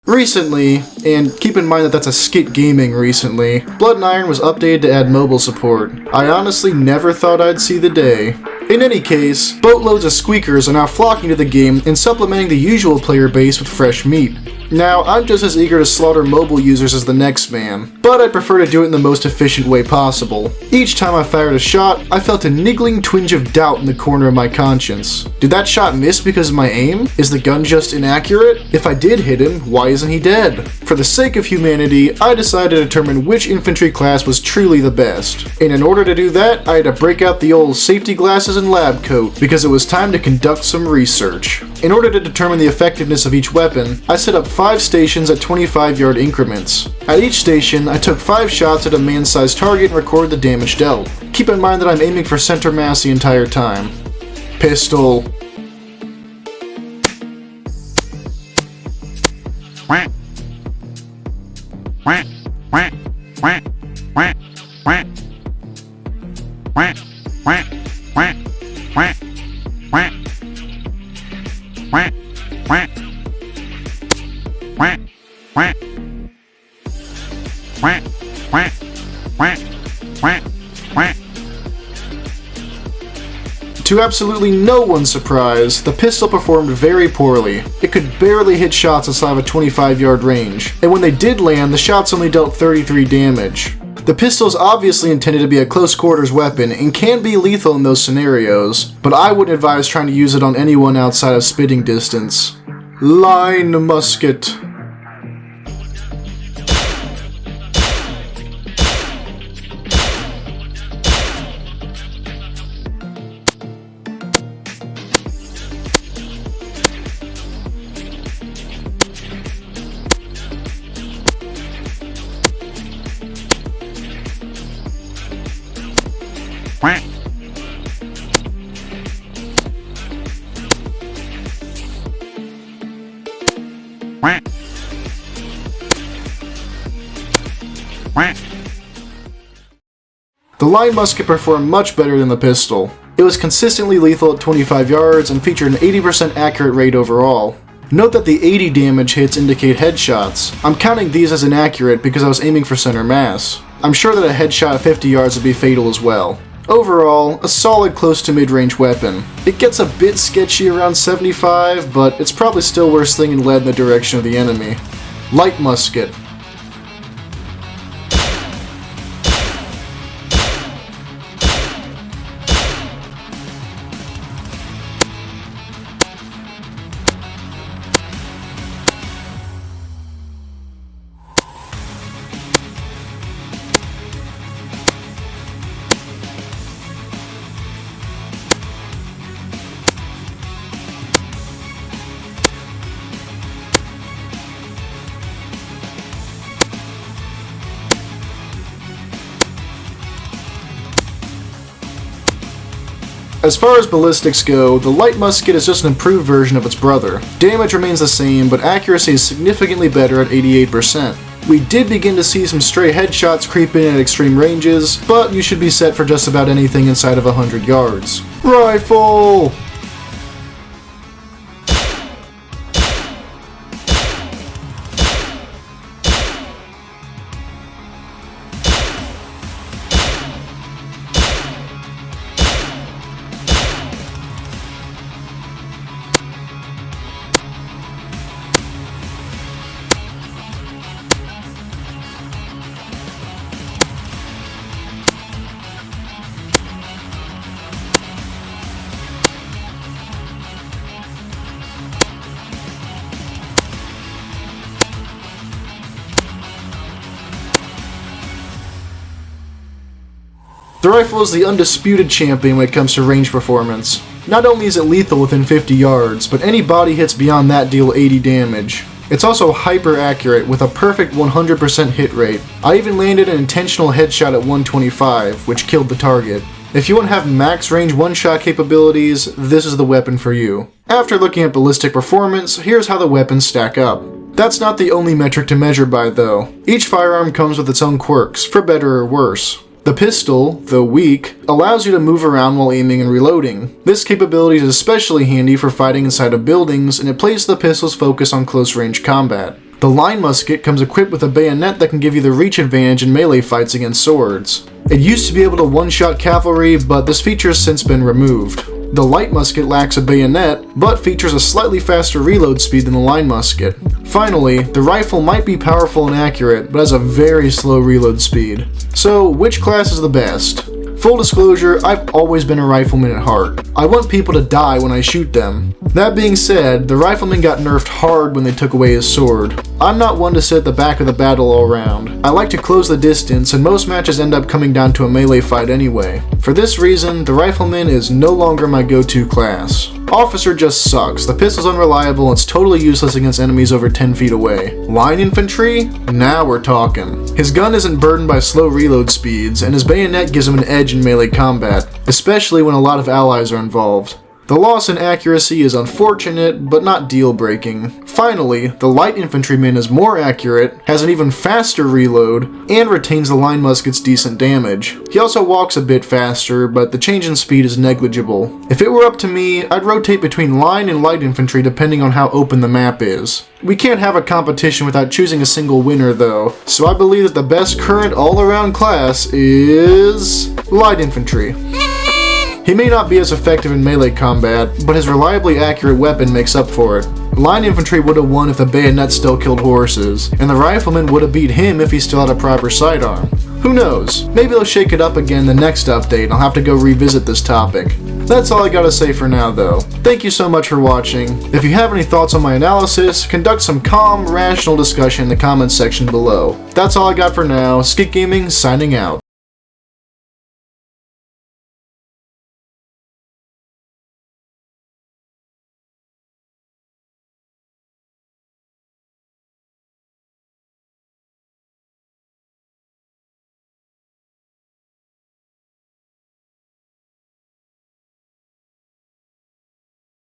Recently, and keep in mind that that's a skit gaming recently, Blood and Iron was updated to add mobile support. I honestly never thought I'd see the day. In any case, boatloads of squeakers are now flocking to the game and supplementing the usual player base with fresh meat. Now, I'm just as eager to slaughter mobile users as the next man, but I'd prefer to do it in the most efficient way possible. Each time I fired a shot, I felt a niggling twinge of doubt in the corner of my conscience. Did that shot miss because of my aim? Is the gun just inaccurate? If I did hit him, why isn't he dead? For the sake of humanity, I decided to determine which infantry class was truly the best. And in order to do that, I had to break out the old safety glasses and lab coat, because it was time to conduct some research. In order to determine the effectiveness of each weapon, I set up 5 stations at 25-yard increments. At each station, I took 5 shots at a man-sized target and recorded the damage dealt. Keep in mind that I'm aiming for center mass the entire time. Pistol. To absolutely no one's surprise, the pistol performed very poorly. It could barely hit shots outside of a 25-yard range, and when they did land, the shots only dealt 33 damage. The pistol is obviously intended to be a close quarters weapon and can be lethal in those scenarios, but I wouldn't advise trying to use it on anyone outside of spitting distance. Line musket. The line musket performed much better than the pistol. It was consistently lethal at 25 yards and featured an 80% accurate rate overall. Note that the 80 damage hits indicate headshots. I'm counting these as inaccurate because I was aiming for center mass. I'm sure that a headshot at 50 yards would be fatal as well. Overall, a solid close to mid-range weapon. It gets a bit sketchy around 75, but it's probably still worth slinging lead in the direction of the enemy. Light musket. As far as ballistics go, the light musket is just an improved version of its brother. Damage remains the same, but accuracy is significantly better at 88%. We did begin to see some stray headshots creep in at extreme ranges, but you should be set for just about anything inside of 100 yards. Rifle! The rifle is the undisputed champion when it comes to range performance. Not only is it lethal within 50 yards, but any body hits beyond that deal 80 damage. It's also hyper accurate with a perfect 100% hit rate. I even landed an intentional headshot at 125, which killed the target. If you want to have max range one-shot capabilities, this is the weapon for you. After looking at ballistic performance, here's how the weapons stack up. That's not the only metric to measure by though. Each firearm comes with its own quirks, for better or worse. The pistol, though weak, allows you to move around while aiming and reloading. This capability is especially handy for fighting inside of buildings, and it plays the pistol's focus on close-range combat. The line musket comes equipped with a bayonet that can give you the reach advantage in melee fights against swords. It used to be able to one-shot cavalry, but this feature has since been removed. The light musket lacks a bayonet, but features a slightly faster reload speed than the line musket. Finally, the rifle might be powerful and accurate, but has a very slow reload speed. So, which class is the best? Full disclosure, I've always been a rifleman at heart. I want people to die when I shoot them. That being said, the rifleman got nerfed hard when they took away his sword. I'm not one to sit at the back of the battle all around. I like to close the distance, and most matches end up coming down to a melee fight anyway. For this reason, the rifleman is no longer my go-to class. Officer just sucks, the pistol's unreliable, and it's totally useless against enemies over 10 feet away. Line infantry? Now we're talking. His gun isn't burdened by slow reload speeds, and his bayonet gives him an edge in melee combat, especially when a lot of allies are involved. The loss in accuracy is unfortunate, but not deal-breaking. Finally, the light infantryman is more accurate, has an even faster reload, and retains the line musket's decent damage. He also walks a bit faster, but the change in speed is negligible. If it were up to me, I'd rotate between line and light infantry depending on how open the map is. We can't have a competition without choosing a single winner though, so I believe that the best current all-around class is light infantry. He may not be as effective in melee combat, but his reliably accurate weapon makes up for it. Line infantry would have won if the bayonet still killed horses, and the rifleman would have beat him if he still had a proper sidearm. Who knows? Maybe they'll shake it up again the next update and I'll have to go revisit this topic. That's all I gotta say for now though. Thank you so much for watching. If you have any thoughts on my analysis, conduct some calm, rational discussion in the comments section below. That's all I got for now. Skit Gaming signing out.